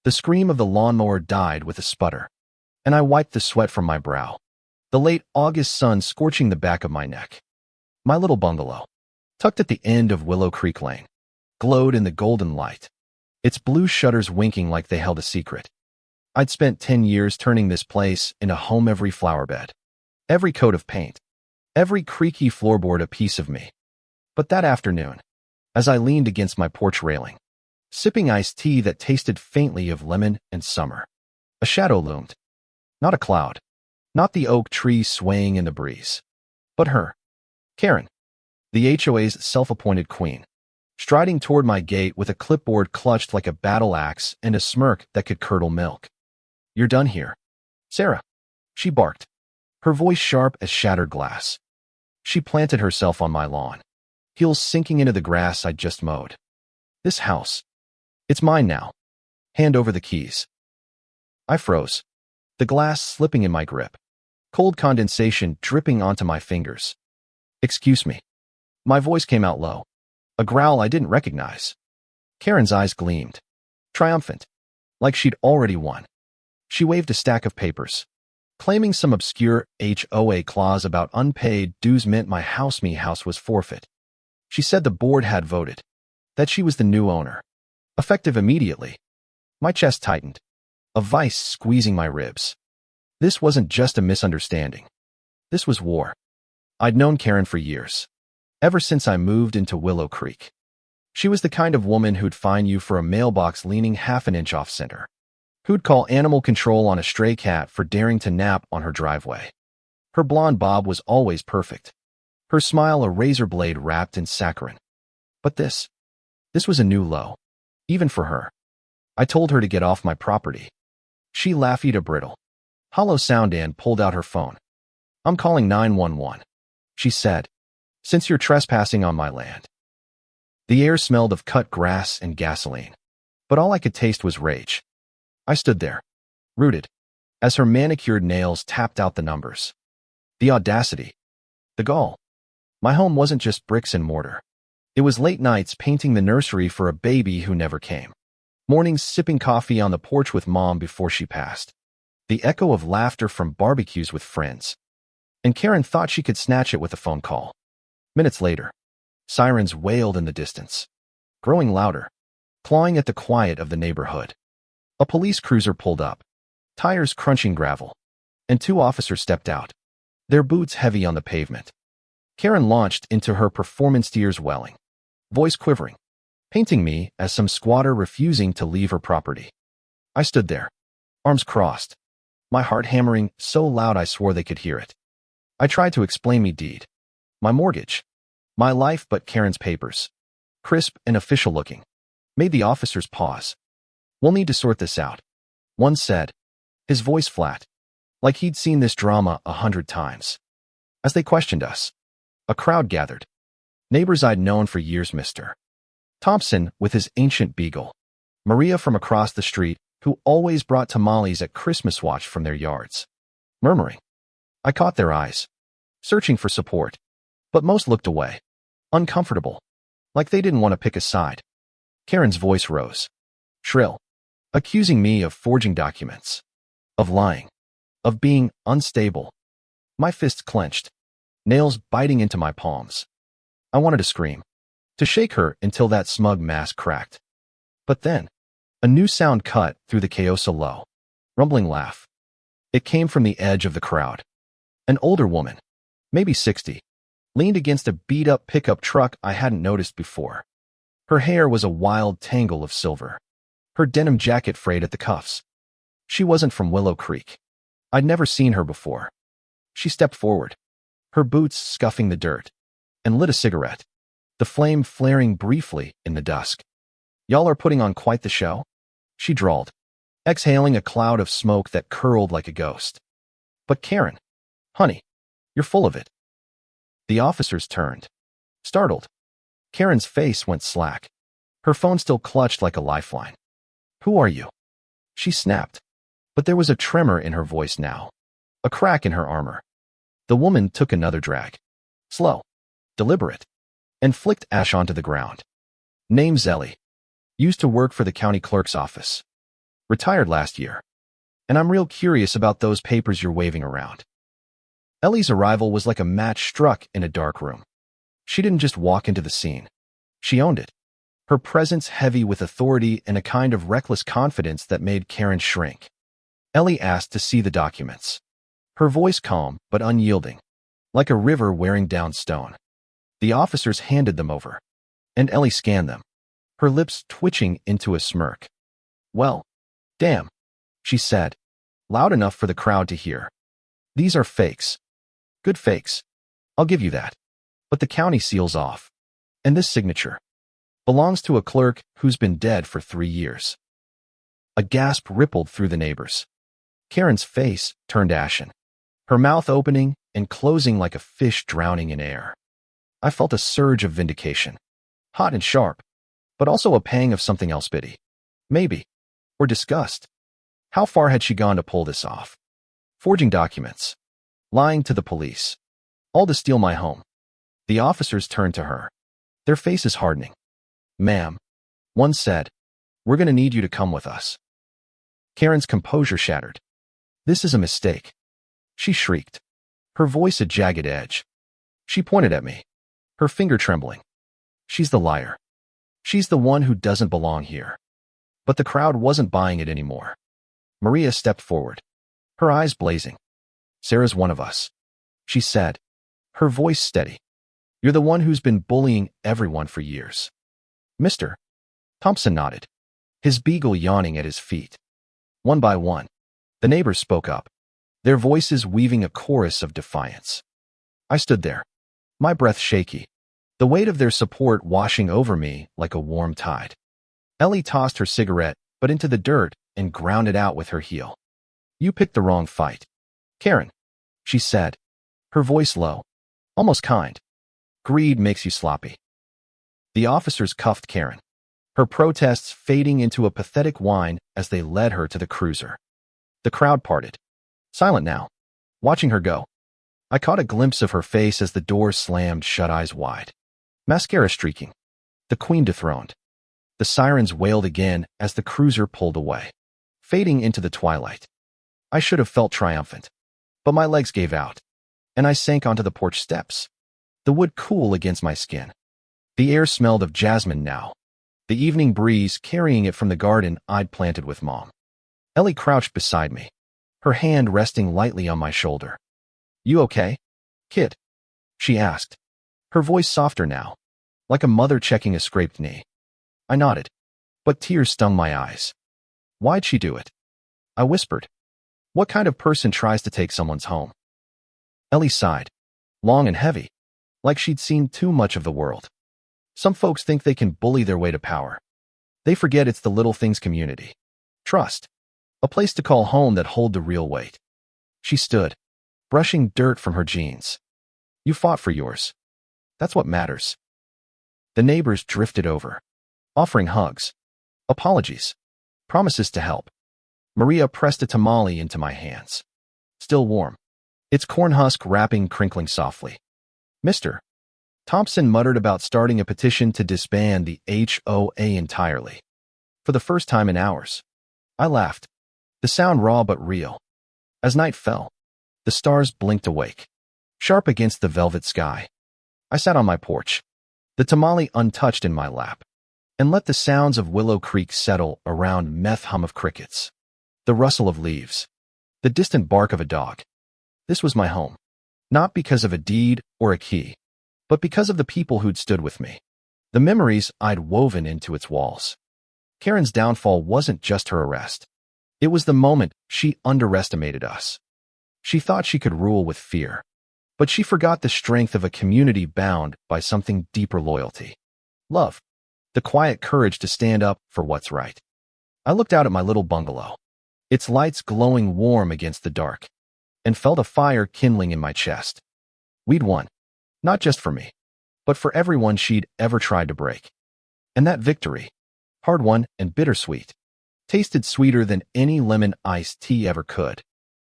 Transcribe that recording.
The scream of the lawnmower died with a sputter, and I wiped the sweat from my brow. The late August sun scorching the back of my neck. My little bungalow, tucked at the end of Willow Creek Lane, glowed in the golden light, its blue shutters winking like they held a secret. I'd spent 10 years turning this place into home, every flower bed, every coat of paint, every creaky floorboard a piece of me. But that afternoon, as I leaned against my porch railing, sipping iced tea that tasted faintly of lemon and summer, a shadow loomed. Not a cloud, not the oak tree swaying in the breeze, but her, Karen, the HOA's self-appointed queen, striding toward my gate with a clipboard clutched like a battle axe and a smirk that could curdle milk. "You're done here, Sarah," she barked, her voice sharp as shattered glass. She planted herself on my lawn, heels sinking into the grass I'd just mowed. "This house, it's mine now. Hand over the keys." I froze, the glass slipping in my grip, cold condensation dripping onto my fingers. "Excuse me." My voice came out low, a growl I didn't recognize. Karen's eyes gleamed, triumphant, like she'd already won. She waved a stack of papers, claiming some obscure HOA clause about unpaid dues meant my house was forfeit. She said the board had voted, that she was the new owner, effective immediately. My chest tightened, a vice squeezing my ribs. This wasn't just a misunderstanding. This was war. I'd known Karen for years, ever since I moved into Willow Creek. She was the kind of woman who'd fine you for a mailbox leaning half an inch off center, who'd call animal control on a stray cat for daring to nap on her driveway. Her blonde bob was always perfect, her smile a razor blade wrapped in saccharin. But this was a new low, even for her. I told her to get off my property. She laughed a brittle, hollow sound and pulled out her phone. "I'm calling 911, she said, "since you're trespassing on my land." The air smelled of cut grass and gasoline, but all I could taste was rage. I stood there, rooted, as her manicured nails tapped out the numbers. The audacity, the gall. My home wasn't just bricks and mortar. It was late nights painting the nursery for a baby who never came, mornings sipping coffee on the porch with Mom before she passed, the echo of laughter from barbecues with friends. And Karen thought she could snatch it with a phone call. Minutes later, sirens wailed in the distance, growing louder, clawing at the quiet of the neighborhood. A police cruiser pulled up, tires crunching gravel, and 2 officers stepped out, their boots heavy on the pavement. Karen launched into her performance, tears welling, voice quivering, painting me as some squatter refusing to leave her property. I stood there, arms crossed, my heart hammering so loud I swore they could hear it. I tried to explain me deed, my mortgage, my life, but Karen's papers, crisp and official looking, made the officers pause. "We'll need to sort this out," one said, his voice flat, like he'd seen this drama 100 times. As they questioned us, a crowd gathered. Neighbors I'd known for years, Mr. Thompson with his ancient beagle, Maria from across the street, who always brought tamales at Christmas watch from their yards, murmuring. I caught their eyes, searching for support, but most looked away, uncomfortable, like they didn't want to pick a side. Karen's voice rose, shrill, accusing me of forging documents, of lying, of being unstable. My fists clenched, nails biting into my palms. I wanted to scream, to shake her until that smug mask cracked. But then, a new sound cut through the chaos, a low, rumbling laugh. It came from the edge of the crowd. An older woman, maybe 60, leaned against a beat-up pickup truck I hadn't noticed before. Her hair was a wild tangle of silver, her denim jacket frayed at the cuffs. She wasn't from Willow Creek. I'd never seen her before. She stepped forward, her boots scuffing the dirt, and lit a cigarette, the flame flaring briefly in the dusk. "Y'all are putting on quite the show," she drawled, exhaling a cloud of smoke that curled like a ghost. "But Karen, honey, you're full of it." The officers turned, startled. Karen's face went slack, her phone still clutched like a lifeline. "Who are you?" she snapped, but there was a tremor in her voice now, a crack in her armor. The woman took another drag, slow, deliberate, and flicked ash onto the ground. "Name's Ellie. Used to work for the county clerk's office. Retired last year. And I'm real curious about those papers you're waving around. Ellie's arrival was like a match struck in a dark room. She didn't just walk into the scene. She owned it. Her presence heavy with authority and a kind of reckless confidence that made Karen shrink. Ellie asked to see the documents. Her voice calm but unyielding, like a river wearing down stone. The officers handed them over, and Ellie scanned them, her lips twitching into a smirk. "Well, damn," she said, loud enough for the crowd to hear. "These are fakes. Good fakes. I'll give you that. But the county seal's off. And this signature belongs to a clerk who's been dead for 3 years." A gasp rippled through the neighbors. Karen's face turned ashen, her mouth opening and closing like a fish drowning in air. I felt a surge of vindication, hot and sharp, but also a pang of something else bitty. Maybe. Or disgust. How far had she gone to pull this off? Forging documents. Lying to the police. All to steal my home. The officers turned to her, their faces hardening. "Ma'am," one said, "we're going to need you to come with us." Karen's composure shattered. "This is a mistake," she shrieked, her voice a jagged edge. She pointed at me, her finger trembling. "She's the liar. She's the one who doesn't belong here." But the crowd wasn't buying it anymore. Maria stepped forward, her eyes blazing. "Sarah's one of us," she said, her voice steady. "You're the one who's been bullying everyone for years." "Mr." Thompson nodded, his beagle yawning at his feet. One by one, the neighbors spoke up, their voices weaving a chorus of defiance. I stood there, my breath shaky, the weight of their support washing over me like a warm tide. Ellie tossed her cigarette, but into the dirt, and ground it out with her heel. "You picked the wrong fight, Karen," she said, her voice low, almost kind. "Greed makes you sloppy." The officers cuffed Karen, her protests fading into a pathetic whine as they led her to the cruiser. The crowd parted, silent now, watching her go. I caught a glimpse of her face as the door slammed shut, eyes wide. Mascara streaking, the queen dethroned. The sirens wailed again as the cruiser pulled away, fading into the twilight. I should have felt triumphant, but my legs gave out, and I sank onto the porch steps, the wood cool against my skin. The air smelled of jasmine now, the evening breeze carrying it from the garden I'd planted with Mom. Ellie crouched beside me, her hand resting lightly on my shoulder. "You okay, kid?" she asked, her voice softer now, like a mother checking a scraped knee. I nodded, but tears stung my eyes. "Why'd she do it?" I whispered. "What kind of person tries to take someone's home?" Ellie sighed, long and heavy, like she'd seen too much of the world. "Some folks think they can bully their way to power. They forget it's the little things: community, trust, a place to call home that hold the real weight." She stood, brushing dirt from her jeans. "You fought for yours. That's what matters." The neighbors drifted over, offering hugs, apologies, promises to help. Maria pressed a tamale into my hands, still warm, its corn husk wrapping crinkling softly. "Mr. Thompson muttered about starting a petition to disband the HOA entirely. For the first time in hours. I laughed, the sound raw but real. As night fell, the stars blinked awake, sharp against the velvet sky. I sat on my porch, the tamale untouched in my lap, and let the sounds of Willow Creek settle around meth hum of crickets, the rustle of leaves, the distant bark of a dog. This was my home, not because of a deed or a key, but because of the people who'd stood with me, the memories I'd woven into its walls. Karen's downfall wasn't just her arrest. It was the moment she underestimated us. She thought she could rule with fear, but she forgot the strength of a community bound by something deeper: loyalty, love, the quiet courage to stand up for what's right. I looked out at my little bungalow, its lights glowing warm against the dark, and felt a fire kindling in my chest. We'd won, not just for me, but for everyone she'd ever tried to break. And that victory, hard won and bittersweet, tasted sweeter than any lemon iced tea ever could.